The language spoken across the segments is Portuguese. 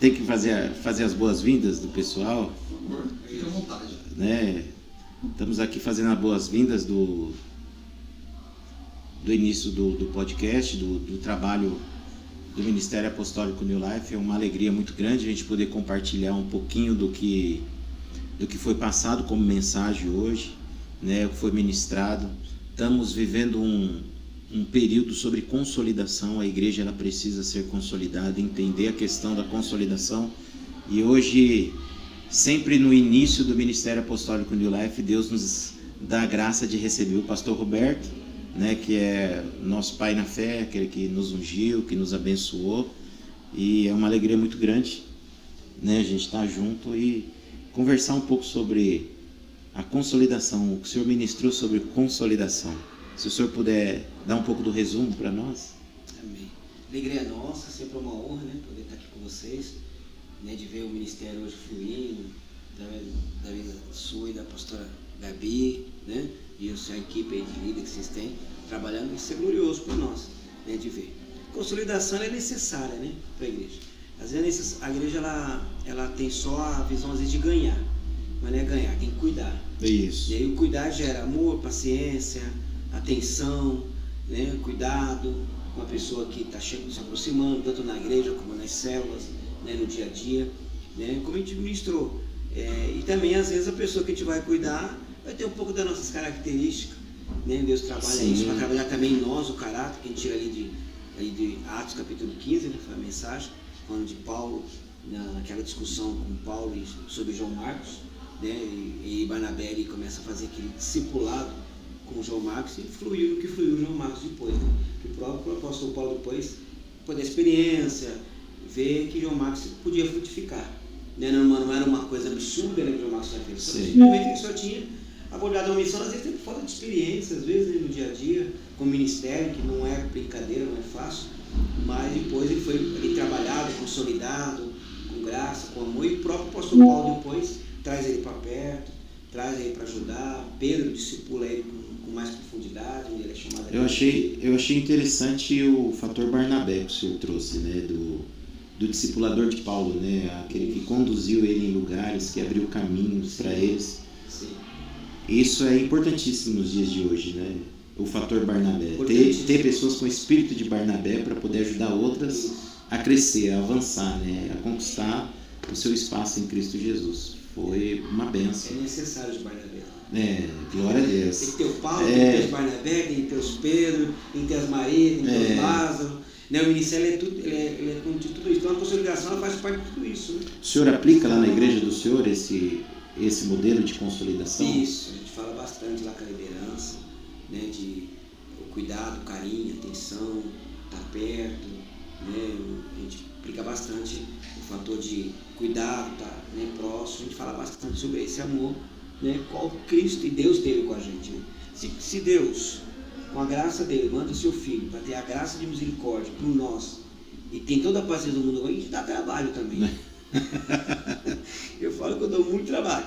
tem que fazer as boas-vindas do pessoal. Por favor, fique à vontade. Né? Estamos aqui fazendo as boas-vindas do início do podcast, do trabalho do Ministério Apostólico New Life. É uma alegria muito grande a gente poder compartilhar um pouquinho do que foi passado como mensagem hoje, né? O que foi ministrado. Estamos vivendo um período sobre consolidação. A igreja ela precisa ser consolidada, entender a questão da consolidação. E hoje, sempre no início do Ministério Apostólico New Life, Deus nos dá a graça de receber o pastor Roberto, né, que é nosso pai na fé, aquele que nos ungiu, que nos abençoou. E é uma alegria muito grande, né, a gente estar junto e conversar um pouco sobre a consolidação. O que o senhor ministrou sobre consolidação. Se o senhor puder dar um pouco do resumo para nós. Amém. Alegria nossa, sempre uma honra, né, poder estar aqui com vocês, né, de ver o ministério hoje fluindo, da vida sua e da pastora Gabi, né, e a sua equipe aí de líder que vocês têm, trabalhando. Isso é glorioso para nós, né, de ver. Consolidação é necessária, né, para a igreja. Às vezes a igreja ela tem só a visão às vezes de ganhar, mas não é ganhar, tem que cuidar. Isso. E aí o cuidar gera amor, paciência, atenção, né, cuidado com a pessoa que está se aproximando, tanto na igreja como nas células, né, no dia a dia, né, como a gente ministrou. E também às vezes a pessoa que a gente vai cuidar vai ter um pouco das nossas características, né? Deus trabalha Sim. isso para trabalhar também em nós o caráter, que a gente tira ali de Atos capítulo 15, né, foi a mensagem, falando de Paulo, naquela discussão com Paulo sobre João Marcos, né, e Barnabé ele começa a fazer aquele discipulado com João Marcos e fluiu no que fluiu João Marcos depois, né? Que o próprio apóstolo Paulo depois da experiência, ver que João Marcos podia frutificar, né? Não era uma coisa absurda, né, que João Marcos já fez, simplesmente ele só tinha abordado uma missão, às vezes tem falta de experiência, às vezes, né, no dia a dia, com o ministério, que não é brincadeira, não é fácil, mas depois ele foi ali trabalhado, consolidado, com graça, com amor, e o próprio apóstolo Paulo depois traz ele para perto, traz ele para ajudar. Pedro discipula ele com mais profundidade, onde ele é chamado. Eu achei interessante o fator Barnabé que o senhor trouxe, né, do discipulador de Paulo, né, aquele que conduziu ele em lugares, que abriu caminhos para eles. Sim. Isso é importantíssimo nos dias de hoje, né? O fator Barnabé. Ter pessoas com espírito de Barnabé para poder ajudar outras a crescer, a avançar, né, a conquistar o seu espaço em Cristo Jesus. Foi uma bênção. É necessário de Barnabé. Glória a Deus. Tem que ter o Paulo, tem que ter os Barnabé, tem que ter os Pedro, tem que ter as Maria, tem que ter os Lázaro. Né? O ministério é tudo isso. Então a consolidação ela faz parte de tudo isso. Né? O senhor aplica lá na igreja do senhor esse modelo de consolidação? Isso, a gente fala bastante lá com a liderança, né? De o cuidado, o carinho, a atenção, estar perto, né? A gente aplica bastante o fator de cuidado, estar, né, próximo. A gente fala bastante sobre esse amor, né, qual Cristo e Deus teve com a gente. Né? Se Deus, com a graça dele, manda o seu filho para ter a graça de misericórdia por nós e tem toda a paciência do mundo, a gente dá trabalho também. Eu falo que eu dou muito trabalho.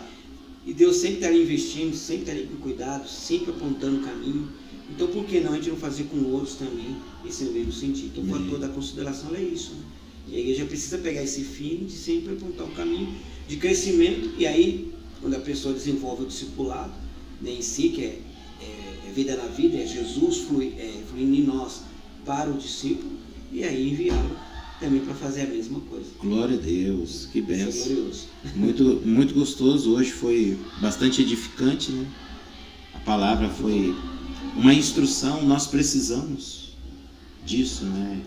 E Deus sempre está ali investindo, sempre está ali com cuidado, sempre apontando o caminho. Então por que não a gente não fazer com outros também esse mesmo sentido? Então o fator da consideração é isso. Né? E a igreja precisa pegar esse fim de sempre apontar um caminho de crescimento. E aí, quando a pessoa desenvolve o discipulado, né, em si, que é vida na vida, é Jesus fluindo em nós para o discípulo, e aí enviá-lo também para fazer a mesma coisa. Glória a Deus, que bênção. Isso é glorioso. Muito, muito gostoso. Hoje foi bastante edificante, né? A palavra foi uma instrução, nós precisamos disso, né?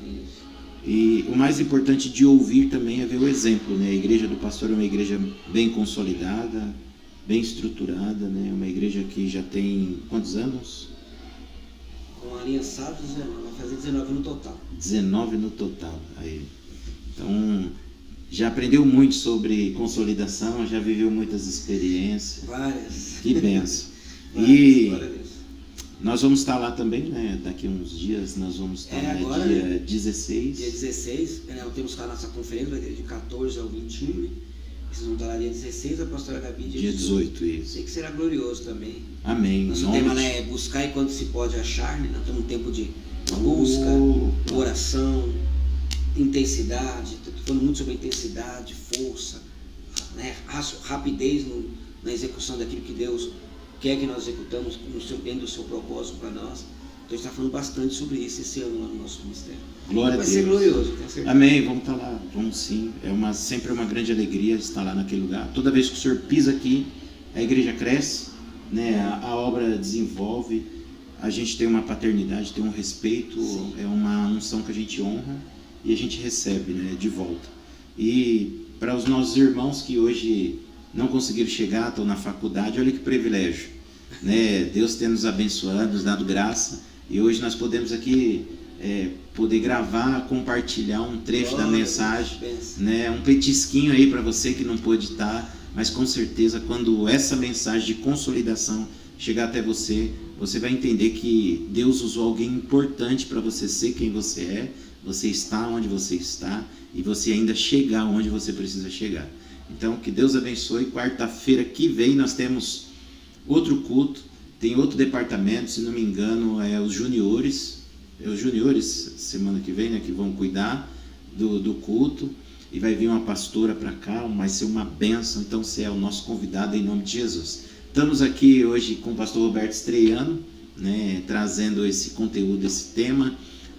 E o mais importante de ouvir também é ver o exemplo, né? A igreja do pastor é uma igreja bem consolidada, bem estruturada, né? Uma igreja que já tem quantos anos? Com a linha SAP, vai fazer 19 no total. 19 no total. Aí. Então, já aprendeu muito sobre consolidação, já viveu muitas experiências. Várias. Que benção. Várias, E glória a Deus. nós vamos estar lá também, né? Daqui a uns dias nós vamos estar lá, agora, dia né? 16. Dia 16, temos lá a nossa conferência, vai ter de 14 ao 21, né? Vocês vão estar lá dia 16, a pastora Gabi Dia 18, isso. Sei que será glorioso também. Amém. Nosso tema é buscar enquanto se pode achar, né? Nós estamos num tempo de busca, oração, intensidade, falando muito sobre intensidade, força, né, rapidez na execução daquilo que Deus quer que nós executamos dentro do seu propósito para nós. Então a gente está falando bastante sobre isso esse ano lá no nosso ministério. Glória a Vai Deus. ser glorioso, tenho certeza. Amém, vamos estar lá, vamos sim. Sempre uma grande alegria estar lá naquele lugar. Toda vez que o Senhor pisa aqui, a igreja cresce, né? A obra desenvolve, a gente tem uma paternidade, tem um respeito, sim. É uma unção que a gente honra e a gente recebe, né, de volta. E para os nossos irmãos que hoje não conseguiram chegar, estão na faculdade, olha que privilégio, né? Deus tem nos abençoado, nos dado graça, e hoje nós podemos aqui poder gravar, compartilhar um trecho da mensagem, né? Um petisquinho aí para você que não pôde estar, mas com certeza quando essa mensagem de consolidação chegar até você, você vai entender que Deus usou alguém importante para você ser quem você é, você está onde você está e você ainda chegar onde você precisa chegar. Então, que Deus abençoe. Quarta-feira que vem nós temos outro culto, tem outro departamento, se não me engano, os juniores. Os juniores, semana que vem, né, que vão cuidar do culto. E vai vir uma pastora para cá, vai ser uma bênção. Então, você é o nosso convidado em nome de Jesus. Estamos aqui hoje com o pastor Roberto estreando, né, trazendo esse conteúdo, esse tema,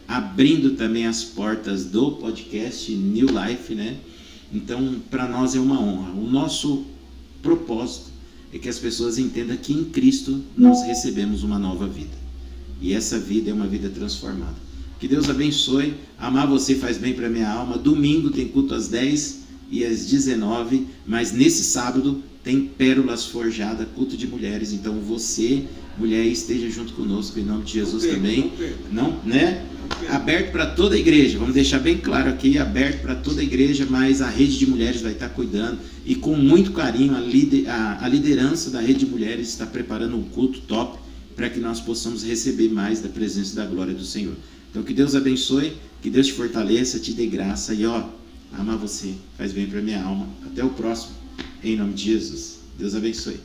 abrindo também as portas do podcast New Life, né? Então, para nós é uma honra. O nosso propósito é que as pessoas entendam que em Cristo nós recebemos uma nova vida. E essa vida é uma vida transformada. Que Deus abençoe. Amar você faz bem para minha alma. Domingo tem culto às 10 e às 19, mas nesse sábado tem Pérolas Forjadas, culto de mulheres. Então você, mulher, esteja junto conosco em nome de Jesus também. Não, né? Aberto para toda a igreja, vamos deixar bem claro aqui, aberto para toda a igreja, mas a rede de mulheres vai estar cuidando e com muito carinho a liderança da rede de mulheres está preparando um culto top para que nós possamos receber mais da presença e da glória do Senhor. Então que Deus abençoe, que Deus te fortaleça, te dê graça e amar você faz bem para minha alma. Até o próximo, em nome de Jesus. Deus abençoe.